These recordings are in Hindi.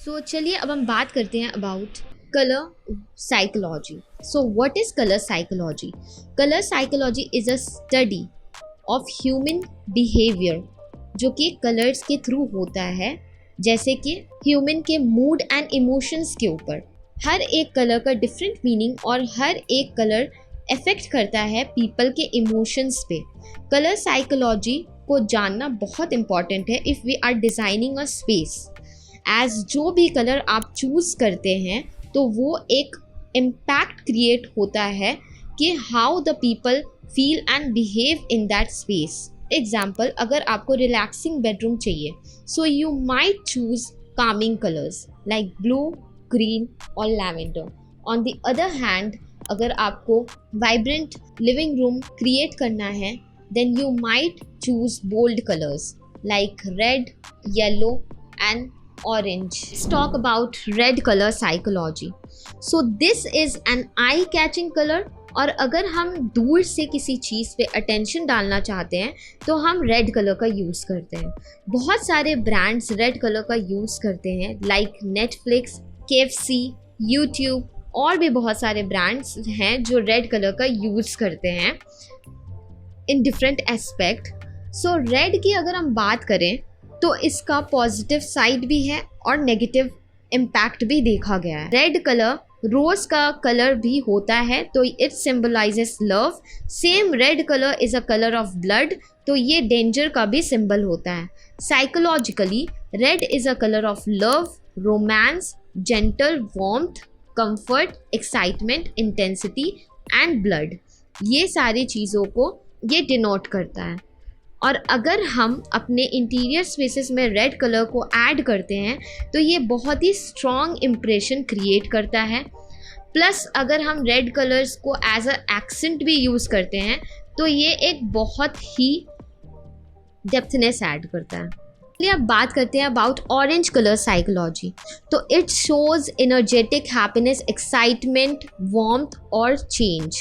चलिए अब हम बात करते हैं about colour psychology. So what is colour psychology? Colour psychology is a study of human behaviour जो कि कलर्स के थ्रू होता है, जैसे कि ह्यूमन के मूड एंड इमोशंस के ऊपर। हर एक कलर का डिफरेंट मीनिंग और हर एक कलर अफेक्ट करता है पीपल के इमोशंस पे। कलर साइकोलॉजी को जानना बहुत इम्पॉर्टेंट है if we are designing a space. As जो भी कलर आप चूज़ करते हैं तो वो एक इम्पैक्ट क्रिएट होता है कि how the people feel and behave in that space. Example, अगर आपको रिलैक्सिंग बेडरूम चाहिए so you might choose calming colours like blue, green और lavender. On the other hand, अगर आपको वाइब्रेंट लिविंग रूम क्रिएट करना है then you might choose bold colours like red, yellow and orange. Let's talk about red color psychology. So this is an eye-catching color, और अगर हम दूर से किसी चीज़ पे अटेंशन डालना चाहते हैं तो हम रेड कलर का यूज़ करते हैं। बहुत सारे ब्रांड्स रेड कलर का यूज़ करते हैं लाइक नेटफ्लिक्स, KFC, यूट्यूब और भी बहुत सारे ब्रांड्स हैं जो रेड कलर का यूज़ करते हैं in different aspect. So red की अगर हम बात करें तो इसका पॉजिटिव साइड भी है और नेगेटिव इम्पैक्ट भी देखा गया है। रेड कलर रोज का कलर भी होता है तो it symbolizes love. Same red colour is a colour of blood, तो ये डेंजर का भी सिंबल होता है। Psychologically red is a colour of love, romance, gentle, warmth, comfort, excitement, intensity and blood. ये सारी चीज़ों को ये डिनोट करता है। और अगर हम अपने इंटीरियर स्पेसेस में रेड कलर को ऐड करते हैं तो ये बहुत ही स्ट्रॉन्ग इम्प्रेशन क्रिएट करता है। प्लस अगर हम रेड कलर्स को एज अ एक्सेंट भी यूज़ करते हैं तो ये एक बहुत ही डेप्थनेस ऐड करता है। चलिए अब बात करते हैं अबाउट ऑरेंज कलर साइकोलॉजी। तो it shows energetic, happiness, excitement, warmth और चेंज।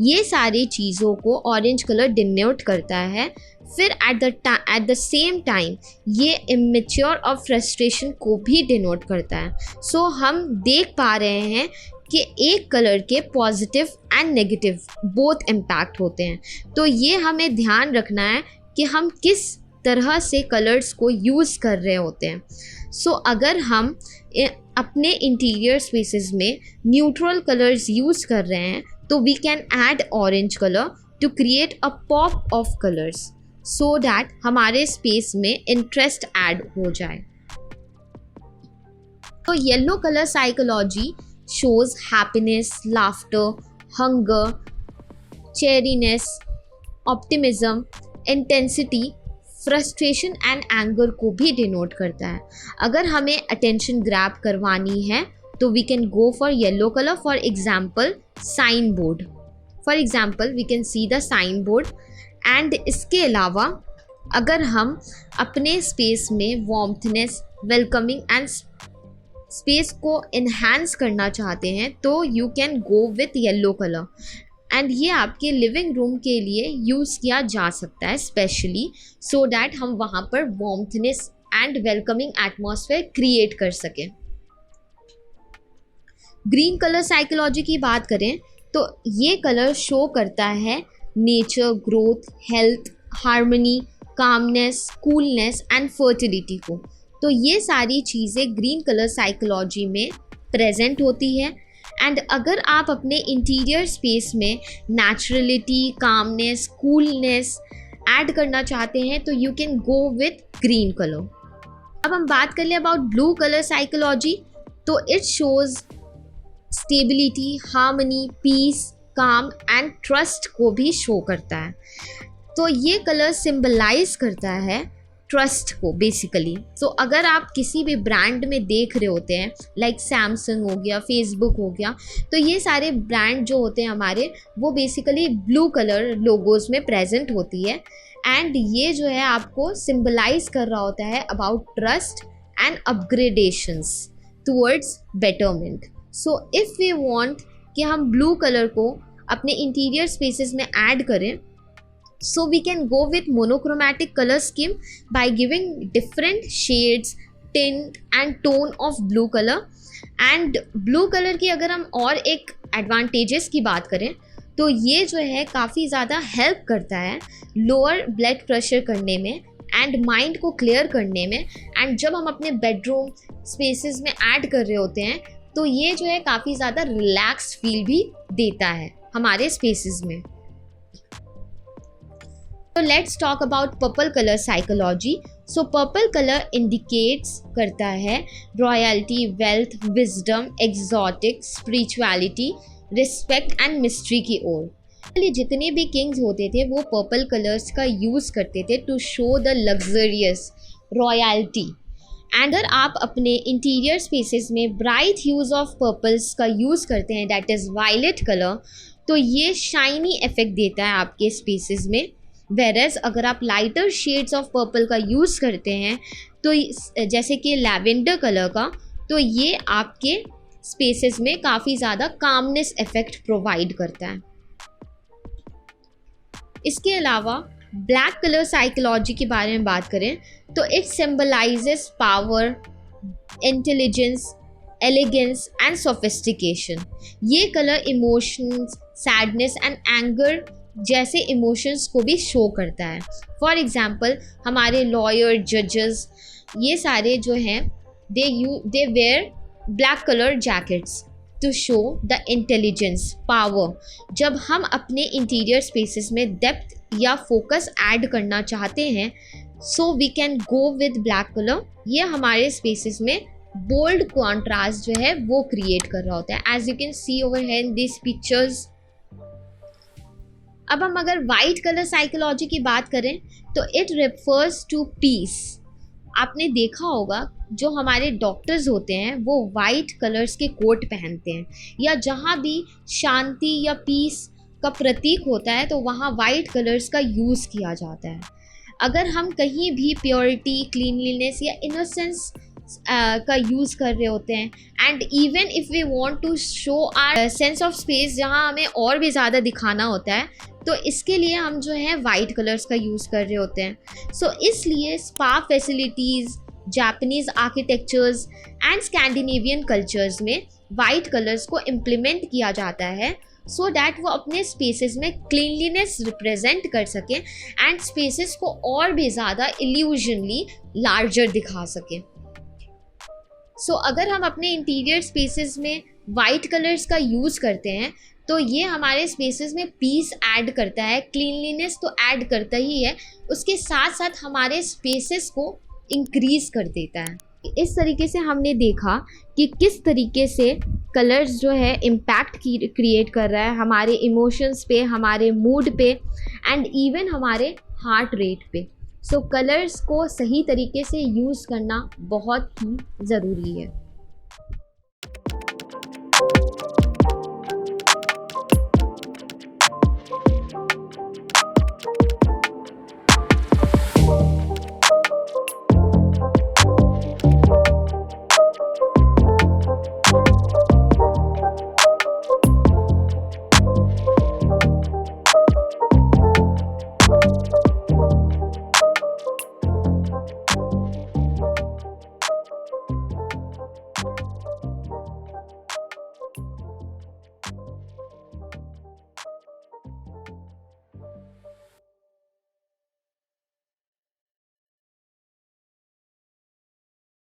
ये सारी चीज़ों को ऑरेंज कलर डिनोट करता है। फिर एट द सेम टाइम ये इमेच्योर और फ्रस्ट्रेशन को भी डिनोट करता है। सो हम देख पा रहे हैं कि एक कलर के positive and negative both impact होते हैं। तो ये हमें ध्यान रखना है कि हम किस तरह से कलर्स को यूज़ कर रहे होते हैं। सो अगर हम अपने इंटीरियर स्पेसेस में न्यूट्रल कलर्स यूज़ कर रहे हैं तो we can add orange colour to create a pop of colours so that हमारे स्पेस में इंटरेस्ट ऐड हो जाए। तो yellow colour psychology shows happiness, laughter, hunger, cheeriness, optimism, intensity, frustration and anger को भी डिनोट करता है। अगर हमें अटेंशन ग्रैब करवानी है तो we can go for yellow colour. For example sign board, for example we can see the sign board. And इसके अलावा अगर हम अपने स्पेस में वार्मथनेस, वेलकमिंग एंड स्पेस को इन्हांस करना चाहते हैं तो you can go with yellow colour. And ये आपके लिविंग रूम के लिए यूज़ किया जा सकता है स्पेशली सो दैट हम वहाँ पर वार्मथनेस एंड वेलकमिंग एटमॉस्फेयर क्रिएट कर सकें। ग्रीन कलर साइकोलॉजी की बात करें तो ये कलर शो करता है nature, growth, health, harmony, calmness, coolness and fertility को। तो ये सारी चीज़ें ग्रीन कलर साइकोलॉजी में प्रेजेंट होती है। एंड अगर आप अपने इंटीरियर स्पेस में नेचुरलिटी, कामनेस, कूलनेस ऐड करना चाहते हैं तो you can go with green colour. अब हम बात कर लें अबाउट ब्लू कलर साइकोलॉजी। तो it shows stability, harmony, peace, calm and trust को भी शो करता है। तो ये कलर सिंबलाइज करता है ट्रस्ट को बेसिकली। सो अगर आप किसी भी ब्रांड में देख रहे होते हैं लाइक सैमसंग हो गया, फेसबुक हो गया, तो ये सारे ब्रांड जो होते हैं हमारे वो बेसिकली ब्लू कलर लोगोज में प्रेजेंट होती है। एंड ये जो है आपको सिंबलाइज कर रहा होता है about trust and upgradations towards betterment. So if we want कि हम ब्लू कलर को अपने इंटीरियर स्पेसेस में ऐड करें so we can go with monochromatic color scheme by giving different shades, tint and tone of blue colour. And blue colour की अगर हम और एक एडवांटेजेस की बात करें तो ये जो है काफ़ी ज़्यादा हेल्प करता है लोअर ब्लड प्रेशर करने में एंड माइंड को क्लियर करने में। एंड जब हम अपने बेडरूम स्पेसेस में ऐड कर रहे होते हैं तो ये जो है काफ़ी ज़्यादा रिलैक्स फील भी देता है हमारे स्पेसेस में। तो let's talk about purple colour psychology. So purple colour indicates करता है royalty, wealth, wisdom, exotic, spirituality, respect and mystery की ओर। पहले जितने भी किंग्स होते थे वो पर्पल कलर्स का यूज़ करते थे to show the luxurious royalty. And अगर आप अपने इंटीरियर स्पेसेस में ब्राइट ह्यूज ऑफ पर्पल्स का यूज़ करते हैं, दैट इज़ वायलेट कलर, तो ये शाइनी इफेक्ट देता है आपके स्पेसेस में। वेरएज अगर आप लाइटर शेड्स ऑफ पर्पल का यूज़ करते हैं तो जैसे कि लैवेंडर कलर का, तो ये आपके स्पेसेस में काफ़ी ज़्यादा कामनेस इफेक्ट प्रोवाइड करता है। इसके अलावा ब्लैक कलर साइकोलॉजी के बारे में बात करें तो it symbolises power, intelligence, elegance and sophistication. ये colour emotions, sadness and anger जैसे इमोशंस को भी शो करता है। फॉर एग्जाम्पल हमारे लॉयर, जजेस, ये सारे जो हैं they wear black colour jackets to show the intelligence, power. जब हम अपने इंटीरियर स्पेसेस में डेप्थ या फोकस ऐड करना चाहते हैं so we can go with black colour. ये हमारे स्पेसेस में बोल्ड कॉन्ट्रास्ट जो है वो क्रिएट कर रहा होता है, as you can see over here in this pictures. अब हम अगर वाइट कलर साइकोलॉजी की बात करें तो इट रेफर्स टू पीस। आपने देखा होगा जो हमारे डॉक्टर्स होते हैं वो वाइट कलर्स के कोट पहनते हैं, या जहाँ भी शांति या पीस का प्रतीक होता है तो वहाँ वाइट कलर्स का यूज़ किया जाता है। अगर हम कहीं भी प्योरिटी, क्लीनलीनेस या इनोसेंस का यूज़ कर रहे होते हैं, and even if we want to show our sense of space जहाँ हमें और भी ज़्यादा दिखाना होता है, तो इसके लिए हम जो है वाइट कलर्स का यूज़ कर रहे होते हैं। सो इसलिए spa facilities, Japanese architectures and Scandinavian cultures में वाइट कलर्स को इम्प्लीमेंट किया जाता है सो डैट वो अपने स्पेसेस में क्लीनलीनेस रिप्रेजेंट कर सकें एंड स्पेसेस को और भी ज़्यादा इल्यूजनली लार्जर दिखा सकें। सो अगर हम अपने इंटीरियर स्पेसेस में वाइट कलर्स का यूज़ करते हैं तो ये हमारे स्पेसेस में पीस ऐड करता है, क्लीनलीनेस तो ऐड करता ही है, उसके साथ साथ हमारे स्पेसेस को इंक्रीज़ कर देता है। इस तरीके से हमने देखा कि किस तरीके से कलर्स जो है इम्पैक्ट क्रिएट कर रहा है हमारे इमोशंस पे, हमारे मूड पे एंड इवन हमारे हार्ट रेट पे। सो कलर्स को सही तरीके से यूज़ करना बहुत ही ज़रूरी है।